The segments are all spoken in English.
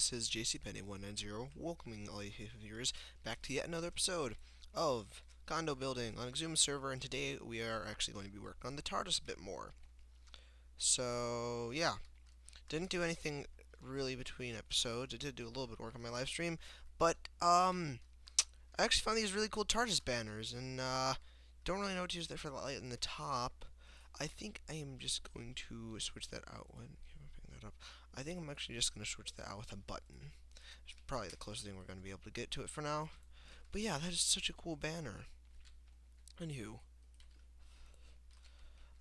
this is JCPenny190, welcoming all you viewers back to yet another episode of Condo building on Xisuma server, and today we are actually going to be working on the TARDIS a bit more. So, yeah, didn't do anything really between episodes. I did do a little bit of work on my live stream, but, I actually found these really cool TARDIS banners, and, don't really know what to use there for the light in the top. I think I am just going to switch that out when picking that up. I think I'm actually just going to switch that out with a button. It's probably the closest thing we're going to be able to get to it for now. But yeah, that is such a cool banner. Anywho,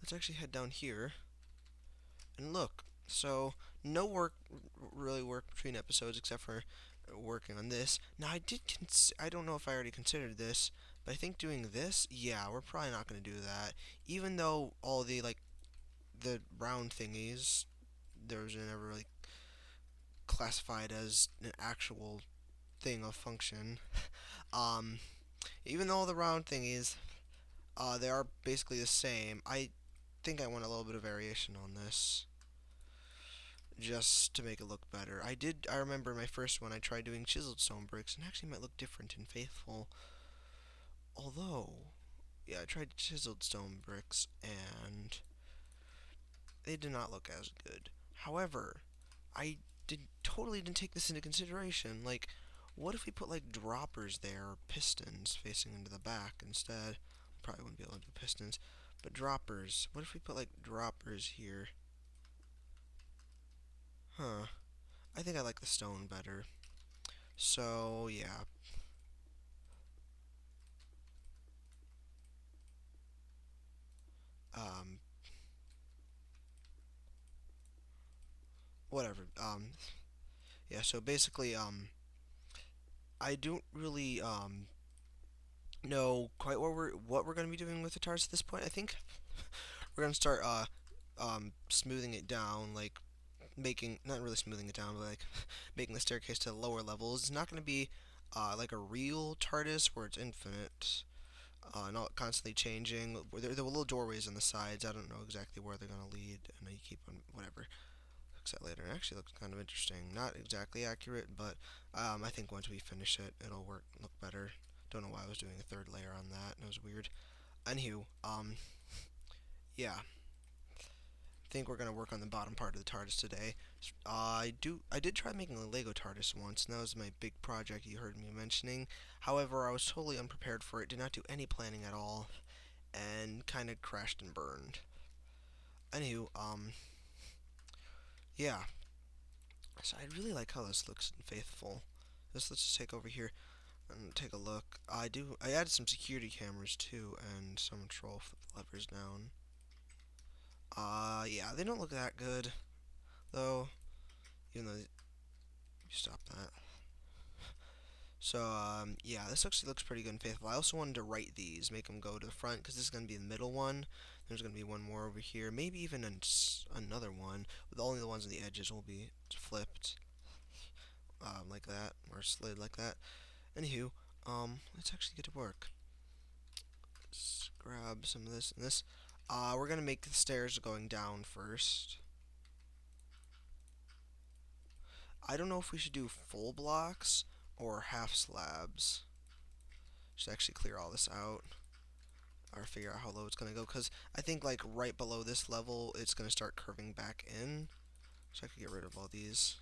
let's actually head down here and look. So, no really work between episodes except for working on this. Now, I don't know if I already considered this, but I think doing this, yeah, we're probably not going to do that. Even though all the, the round thingies, those are never really classified as an actual thing of function. um, Even though the round thingies, they are basically the same. I think I want a little bit of variation on this, just to make it look better. I remember my first one, I tried doing chiseled stone bricks, and actually might look different in Faithful. Although, yeah, I tried chiseled stone bricks, and they did not look as good. However, I totally didn't take this into consideration. Like, what if we put like droppers there, or pistons facing into the back instead? Probably wouldn't be able to do pistons, but droppers. What if we put like droppers here? Huh. I think I like the stone better. So yeah. Um. Whatever. Yeah. So basically, I don't really know quite what we're gonna be doing with the TARDIS at this point. I think we're gonna start smoothing it down, like making, not really smoothing it down, but like making the staircase to the lower levels. It's not gonna be like a real TARDIS where it's infinite, not constantly changing. There were little doorways on the sides. I don't know exactly where they're gonna lead, and you keep on whatever. Fix that later. It actually looks kind of interesting. Not exactly accurate, but I think once we finish it, it'll look better. Don't know why I was doing a third layer on that. It was weird. Anywho, yeah. I think we're gonna work on the bottom part of the TARDIS today. I did try making a Lego TARDIS once, and that was my big project you heard me mentioning. However, I was totally unprepared for it. Did not do any planning at all, and kind of crashed and burned. Anywho, yeah. So I really like how this looks in Faithful. Let's just take over here and take a look. I added some security cameras too, and some control levers down. Yeah, they don't look that good, though, even though, you stop that. So, yeah, this actually looks pretty good and Faithful. I also wanted to write these, make them go to the front, because this is going to be the middle one. There's going to be one more over here, maybe even another one, with only the ones on the edges will be flipped, like that, or slid like that. Anywho, let's actually get to work. Let's grab some of this and this. We're going to make the stairs going down first. I don't know if we should do full blocks or half slabs. Should actually clear all this out, or figure out how low it's going to go, because I think like right below this level it's going to start curving back in. So I could get rid of all these.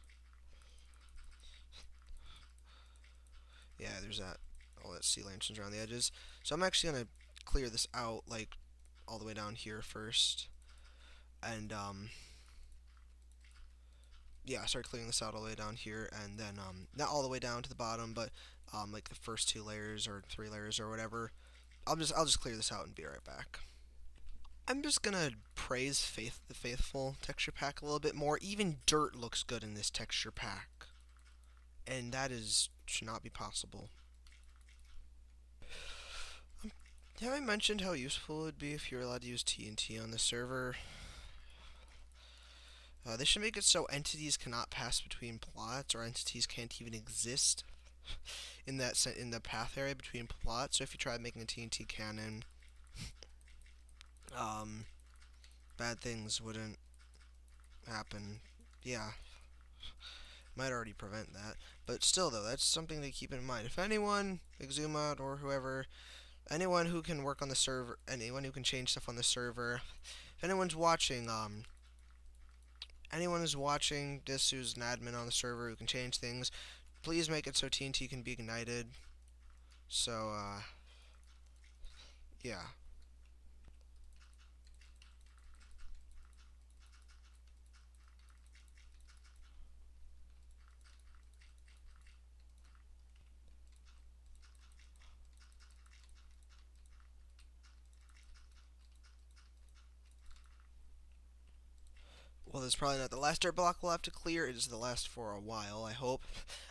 Yeah, there's all that sea lanterns around the edges. So I'm actually going to clear this out like all the way down here first, and yeah, start clearing this out all the way down here, and then not all the way down to the bottom, but like the first 2 layers or 3 layers or whatever. I'll just clear this out and be right back. I'm just gonna praise the Faithful texture pack a little bit more. Even dirt looks good in this texture pack, and that should not be possible. Have I mentioned how useful it would be if you were allowed to use TNT on the server? They should make it so entities cannot pass between plots, or entities can't even exist in the path area between plots. So if you try making a TNT cannon, bad things wouldn't happen. Yeah, might already prevent that. But still, though, that's something to keep in mind. If anyone, Xisuma or whoever, anyone who can work on the server, anyone who can change stuff on the server, if anyone's watching, anyone who's watching this who's an admin on the server who can change things, please make it so TNT can be ignited. So, yeah. Well, this is probably not the last dirt block we'll have to clear. It is the last for a while, I hope.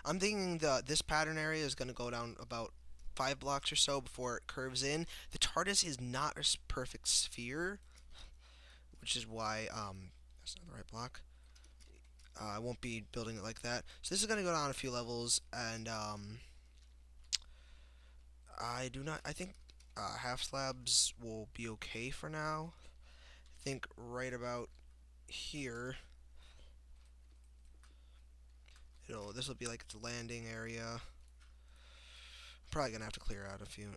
I'm thinking this pattern area is going to go down about 5 blocks or so before it curves in. The TARDIS is not a perfect sphere, which is why, that's not the right block. I won't be building it like that. So this is going to go down a few levels, and, I think, half slabs will be okay for now. I think right about here, this will be like the landing area. Probably gonna have to clear out a few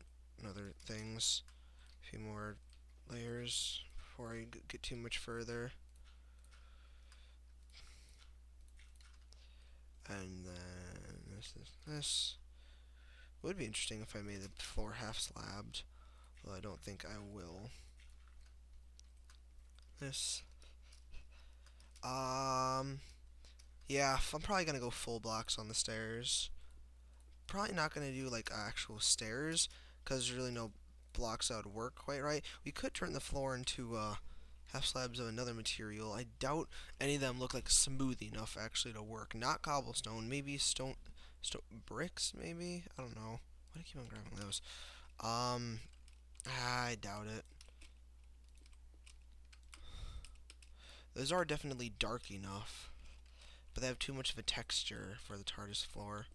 other things, a few more layers before I get too much further. And then this. Would be interesting if I made the floor half slabbed, though I don't think I will. This. Yeah, I'm probably gonna go full blocks on the stairs. Probably not gonna do like actual stairs, because there's really no blocks that would work quite right. We could turn the floor into half slabs of another material. I doubt any of them look like smooth enough actually to work. Not cobblestone, maybe stone bricks, maybe? I don't know. Why do I keep on grabbing those? I doubt it. Those are definitely dark enough, but they have too much of a texture for the TARDIS floor.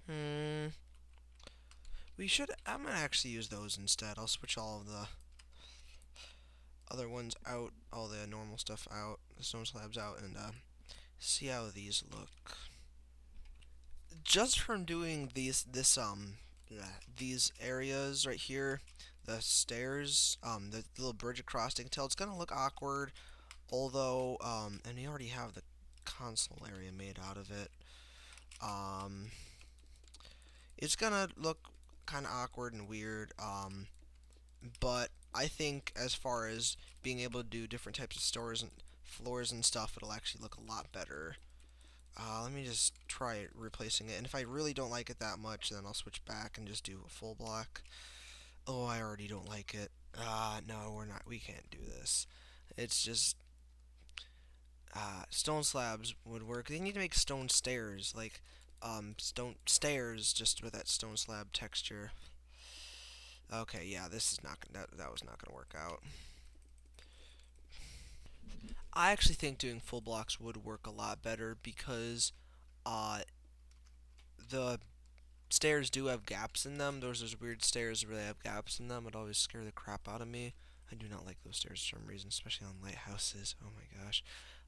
I'm gonna actually use those instead. I'll switch all of the other ones out, all the normal stuff out, the stone slabs out, and see how these look. Just from doing these areas right here, the stairs, the little bridge across, you can tell it's gonna look awkward. Although, and we already have the console area made out of it. It's gonna look kind of awkward and weird. But I think as far as being able to do different types of stores and floors and stuff, it'll actually look a lot better. Let me just try replacing it, and if I really don't like it that much, then I'll switch back and just do a full block. Oh, I already don't like it. No, we can't do this. It's just, stone slabs would work. They need to make stone stairs, like, stone stairs, just with that stone slab texture. Okay, yeah, this is not, that was not gonna work out. I actually think doing full blocks would work a lot better because, uh, the stairs do have gaps in them. Those weird stairs where they have gaps in them. It always scare the crap out of me. I do not like those stairs for some reason, especially on lighthouses. Oh my gosh.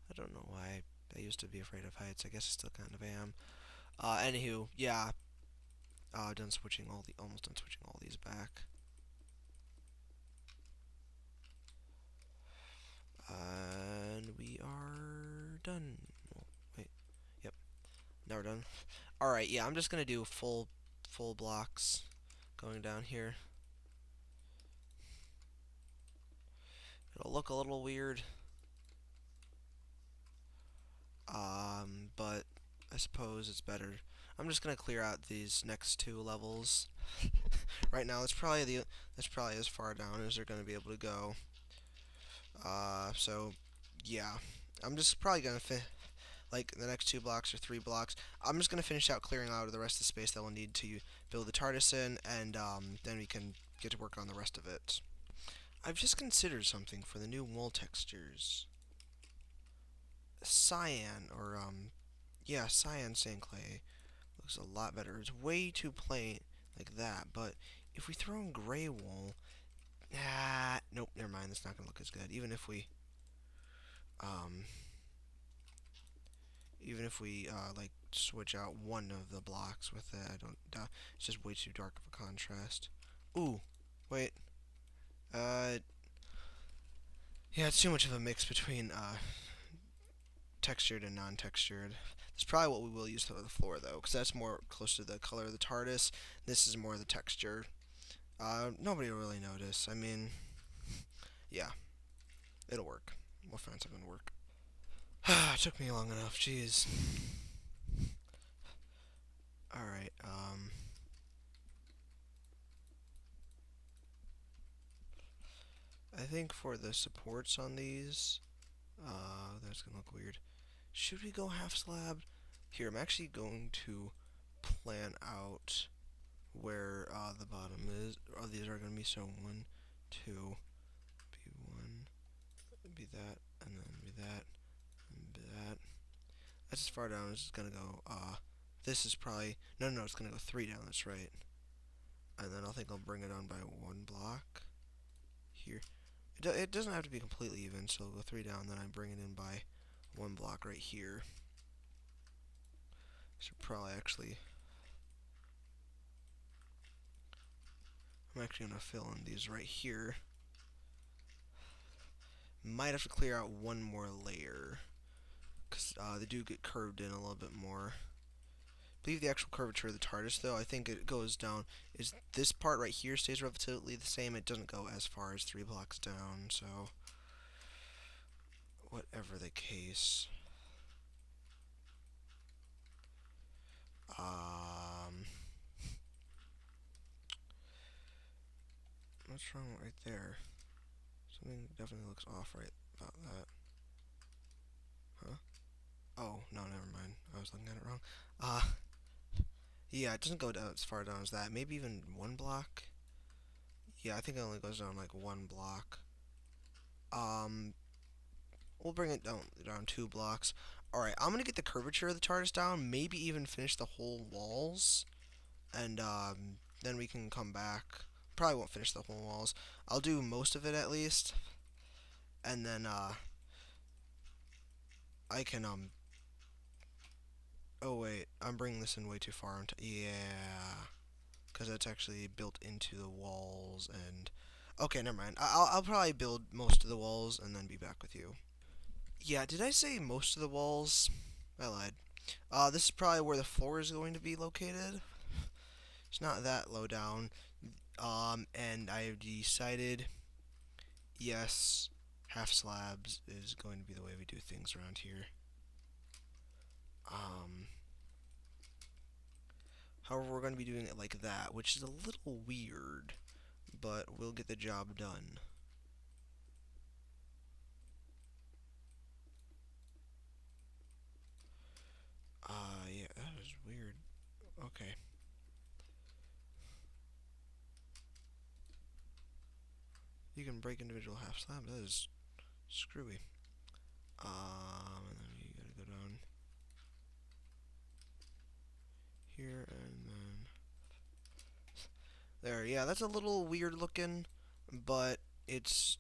I don't know why. I used to be afraid of heights. I guess I still kind of am. Anywho, yeah. Done switching almost done switching all these back. And we are done. Oh, wait. Yep. Now we're done. Alright, yeah, I'm just gonna do full blocks going down here. It'll look a little weird. But I suppose it's better. I'm just gonna clear out these next 2 levels. Right now, that's probably as far down as they're gonna be able to go. So yeah, I'm just probably gonna like the next 2 blocks or 3 blocks. I'm just gonna finish out clearing out of the rest of the space that we'll need to build the TARDIS in, and then we can get to work on the rest of it. I've just considered something for the new wool textures. Cyan, or yeah, cyan sand clay looks a lot better. It's way too plain like that, but if we throw in gray wool, nope, never mind. That's not gonna look as good. Even if we Even if we like switch out one of the blocks with it, I don't. It's just way too dark of a contrast. Ooh, wait. Uh, yeah, it's too much of a mix between textured and non-textured. That's probably what we will use for the floor though, because that's more close to the color of the TARDIS. This is more the texture. Nobody will really notice. I mean, yeah, it'll work. We'll find something to work. It took me long enough. Jeez. All right. I think for the supports on these, that's gonna look weird. Should we go half slab? Here, I'm actually going to plan out where the bottom is. These are gonna be so 1, 2, be 1, be that, and then be that, and be that. That's as far down as it's gonna go. This is probably no, it's gonna go 3 down. That's right. And then I think I'll bring it on by 1 block here. It doesn't have to be completely even, so I'll go 3 down. Then I bring it in by 1 block right here. So probably actually, I'm actually gonna fill in these right here. Might have to clear out 1 more layer, because they do get curved in a little bit more. I believe the actual curvature of the TARDIS, though, I think it goes down. Is this part right here stays relatively the same? It doesn't go as far as 3 blocks down, so whatever the case. What's wrong right there? Something definitely looks off right about that. Huh? Oh, no, never mind. I was looking at it wrong. Yeah, it doesn't go down as far down as that. Maybe even 1 block. Yeah, I think it only goes down like 1 block. We'll bring it down 2 blocks. Alright, I'm gonna get the curvature of the TARDIS down, maybe even finish the whole walls, and then we can come back. Probably won't finish the whole walls. I'll do most of it at least, and then I can oh wait, I'm bringing this in way too far. Yeah, because that's actually built into the walls, and okay, never mind. I'll probably build most of the walls and then be back with you. Yeah, did I say most of the walls? I lied. This is probably where the floor is going to be located. It's not that low down. And I have decided, yes, half slabs is going to be the way we do things around here. However, we're going to be doing it like that, which is a little weird, but we'll get the job done. Yeah, that is weird. Okay. You can break individual half slabs. That is screwy. And then you gotta go down here, and then there. Yeah, that's a little weird looking, but it's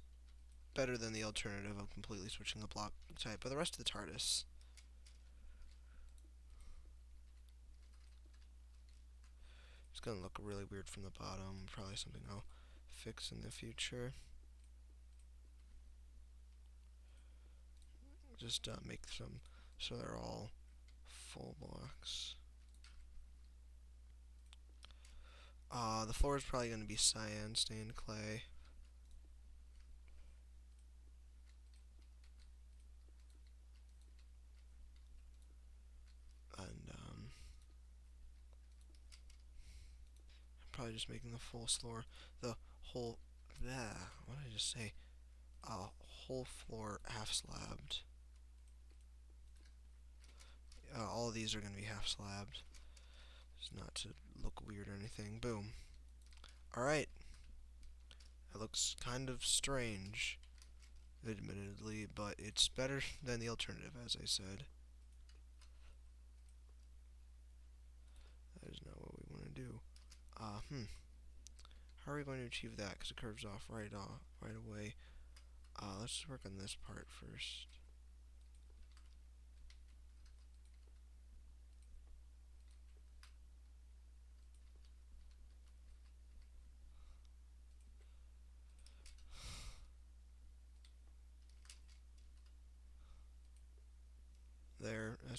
better than the alternative of completely switching the block type. But the rest of the TARDIS, it's gonna look really weird from the bottom. Probably something I'll fix in the future. Just make some so they're all full blocks. The floor is probably going to be cyan stained clay. And probably just making the full floor, the whole, what did I just say? Whole floor half slabbed. All of these are going to be half slabbed. It's not to look weird or anything. Boom. Alright. That looks kind of strange, admittedly, but it's better than the alternative, as I said. That is not what we want to do. How are we going to achieve that? Because it curves off right away. Let's just work on this part first.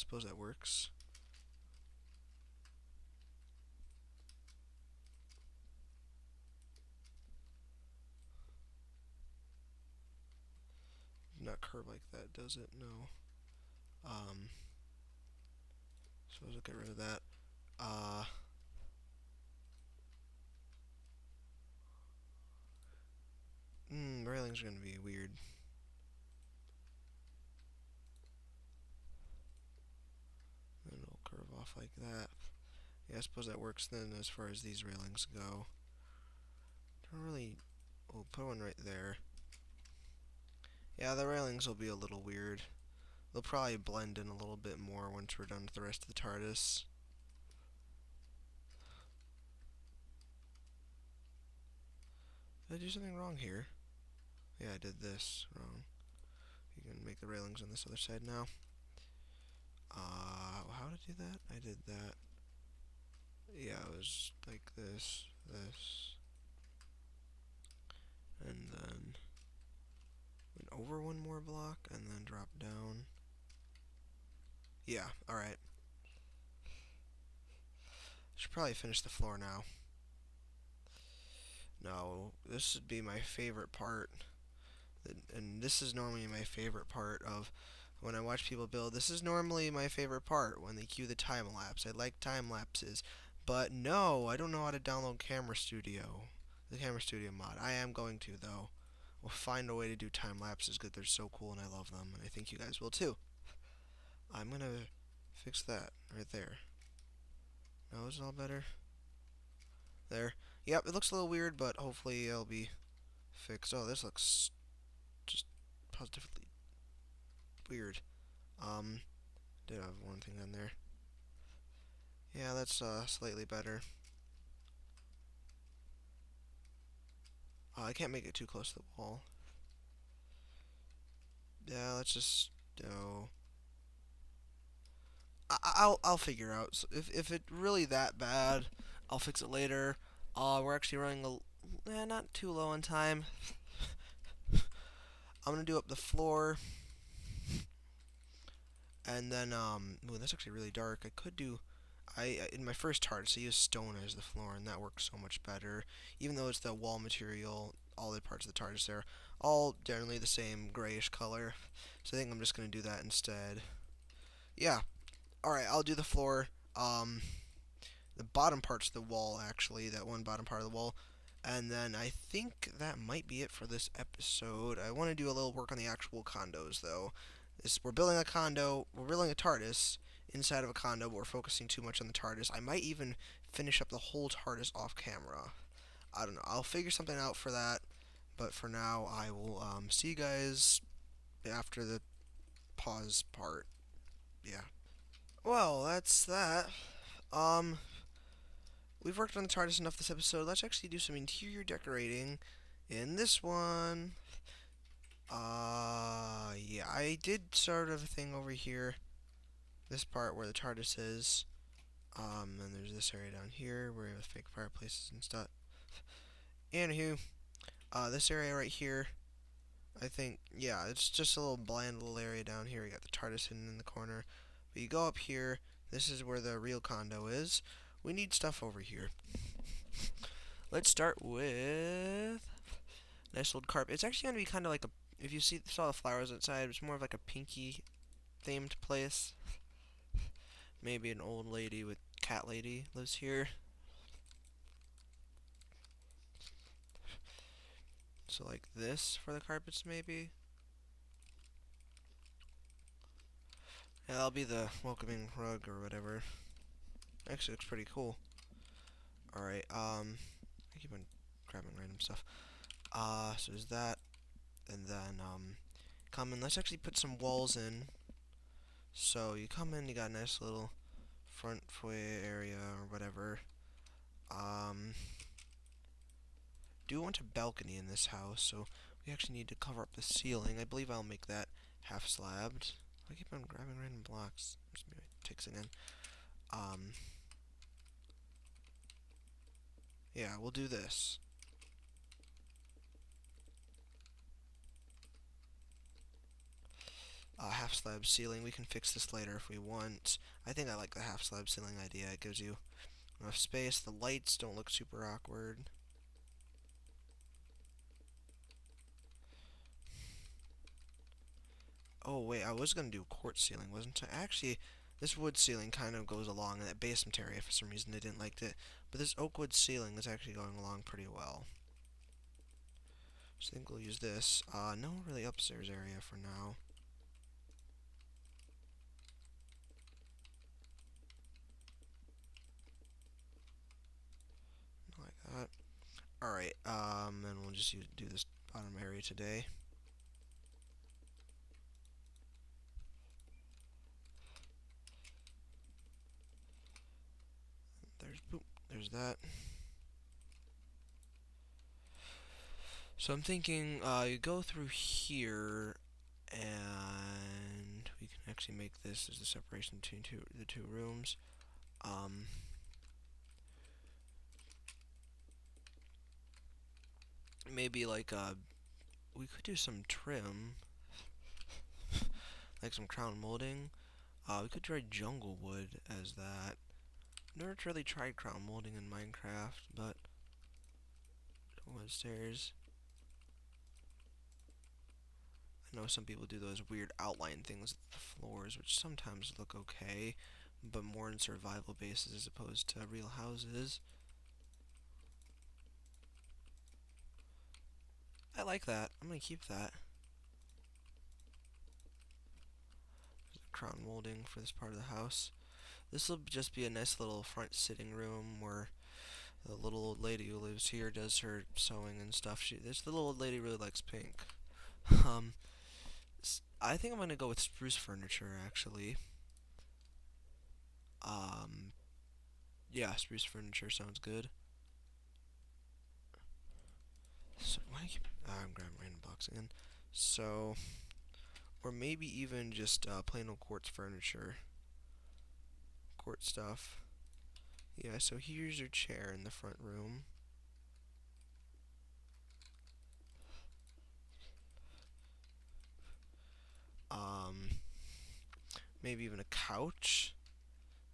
suppose that works. Not curve like that, does it? No. Suppose I'll get rid of that. Railings are gonna be weird. Then it'll curve off like that. Yeah, I suppose that works then as far as these railings go. Don't really... We'll put one right there. Yeah, the railings will be a little weird. They'll probably blend in a little bit more once we're done with the rest of the TARDIS. Did I do something wrong here? Yeah, I did this wrong. You can make the railings on this other side now. How to do that? I did that. Yeah, it was like this, and then went over one more block, and then drop down. Yeah, alright. Should probably finish the floor now. No, this would be my favorite part. And this is normally my favorite part of when I watch people build. This is normally my favorite part when they cue the time lapse. I like time lapses. But no, I don't know how to download Camera Studio. The Camera Studio mod. I am going to, though. We'll find a way to do time lapses because they're so cool and I love them. And I think you guys will too. I'm going to fix that right there. Now is it all better? There. Yep, it looks a little weird, but hopefully it'll be fixed. Oh, this looks just positively weird. Did have one thing on there. Yeah, that's slightly better. I can't make it too close to the wall. Yeah, let's just I'll figure out. So if it's really that bad, I'll fix it later. We're actually running not too low on time. I'm gonna do up the floor, and then ooh, that's actually really dark. I could do. In my first TARDIS, I used stone as the floor, and that works so much better. Even though it's the wall material, all the parts of the TARDIS are all generally the same grayish color. So I think I'm just gonna do that instead. Yeah. All right, I'll do the floor. The bottom parts of the wall, actually, that one bottom part of the wall. And then I think that might be it for this episode. I want to do a little work on the actual condos, though. We're building a condo, we're building a TARDIS inside of a condo, but we're focusing too much on the TARDIS. I might even finish up the whole TARDIS off camera. I don't know. I'll figure something out for that. But for now, I will see you guys after the pause part. Yeah. Well, that's that. We've worked on the TARDIS enough this episode. Let's actually do some interior decorating in this one. Yeah, I did sort of a thing over here. This part where the TARDIS is. And there's this area down here where we have fake fireplaces and stuff. Anywho, this area right here, I think, yeah, it's just a little bland little area down here. We got the TARDIS hidden in the corner. But you go up here, this is where the real condo is. We need stuff over here. Let's start with nice old carpet. It's actually going to be kind of like a, if you saw the flowers outside, it's more of like a pinky themed place. Maybe an old lady with cat lady lives here. So like this for the carpets, maybe. Yeah, that'll be the welcoming rug or whatever. Actually, looks pretty cool. Alright, I keep on grabbing random stuff. So there's that. And then, come in. Let's actually put some walls in. So you come in, you got a nice little front foyer area or whatever. Do want a balcony in this house, so we actually need to cover up the ceiling. I believe I'll make that half slabbed. I keep on grabbing random blocks. Just maybe takes it in. Yeah, we'll do this. half slab ceiling. We can fix this later if we want. I think I like the half slab ceiling idea. It gives you enough space. The lights don't look super awkward. Oh wait, I was gonna do quartz ceiling, wasn't I? Actually, this wood ceiling kind of goes along in that basement area. For some reason, I didn't like it, but this oak wood ceiling is actually going along pretty well. So I think we'll use this. No really upstairs area for now. Like that. All right. And we'll just do this bottom area today. There's that. So I'm thinking, you go through here, and we can actually make this as the separation between the two rooms. Maybe like we could do some trim, like some crown molding. We could try jungle wood as that. Never really tried crown molding in Minecraft, but wood stairs. I know some people do those weird outline things with the floors, which sometimes look okay, but more in survival bases as opposed to real houses. I like that. I'm gonna keep that. Crown molding for this part of the house. This will just be a nice little front sitting room where the little old lady who lives here does her sewing and stuff. This little old lady really likes pink. um, I think I'm gonna go with spruce furniture actually. Um, yeah, spruce furniture sounds good. So why do I keep? I'm grabbing random box again. So, or maybe even just plain old quartz furniture, quartz stuff. Yeah. So here's your chair in the front room. Um, maybe even a couch.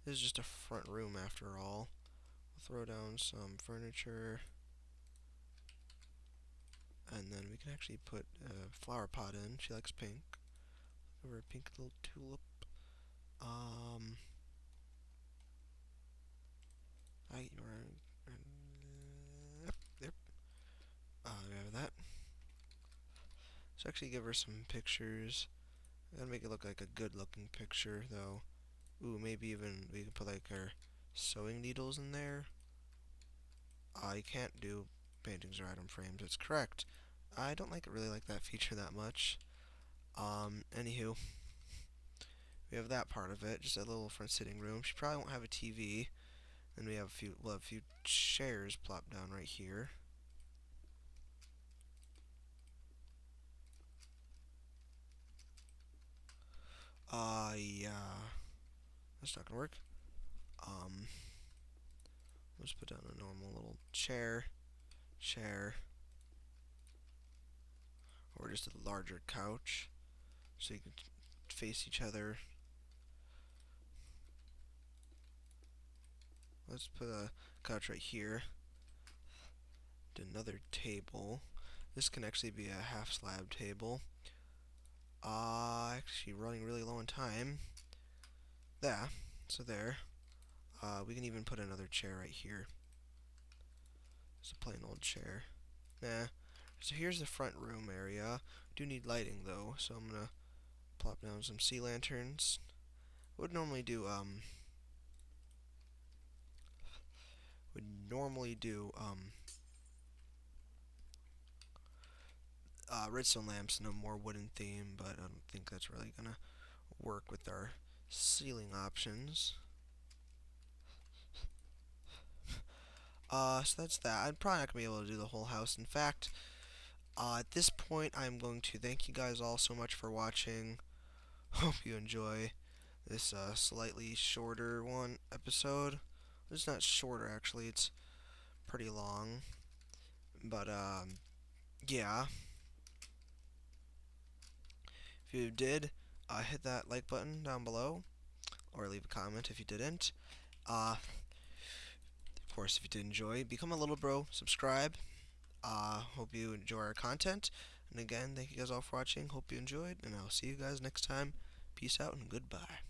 This is just a front room after all. We'll throw down some furniture. And then we can actually put a flower pot in. She likes pink. Over a pink little tulip. I there. We have that. So actually give her some pictures. Gotta make it look like a good-looking picture, though. Ooh, maybe even we can put like our sewing needles in there. You can't do paintings or item frames. It's correct. I don't really like that feature that much. Anywho, we have that part of it, just a little front sitting room. She probably won't have a TV. Then we'll have a few chairs plopped down right here. Yeah, that's not gonna work. Let's put down a normal little chair, or just a larger couch, so you can face each other. Let's put a couch right here. Another table. This can actually be a half slab table. Actually running really low on time. There. So there. We can even put another chair right here. It's a plain old chair. Nah. So here's the front room area. Do need lighting though, so I'm gonna plop down some sea lanterns. Would normally do redstone lamps and a more wooden theme, but I don't think that's really gonna work with our ceiling options. So that's that. I'm probably not gonna be able to do the whole house. In fact, at this point, I'm going to thank you guys all so much for watching. Hope you enjoy this slightly shorter episode. It's not shorter actually. It's pretty long, but yeah. If you did, hit that like button down below, or leave a comment if you didn't. Of course, if you did enjoy, become a little bro, subscribe. Hope you enjoy our content. And again, thank you guys all for watching. Hope you enjoyed, and I'll see you guys next time. Peace out and goodbye.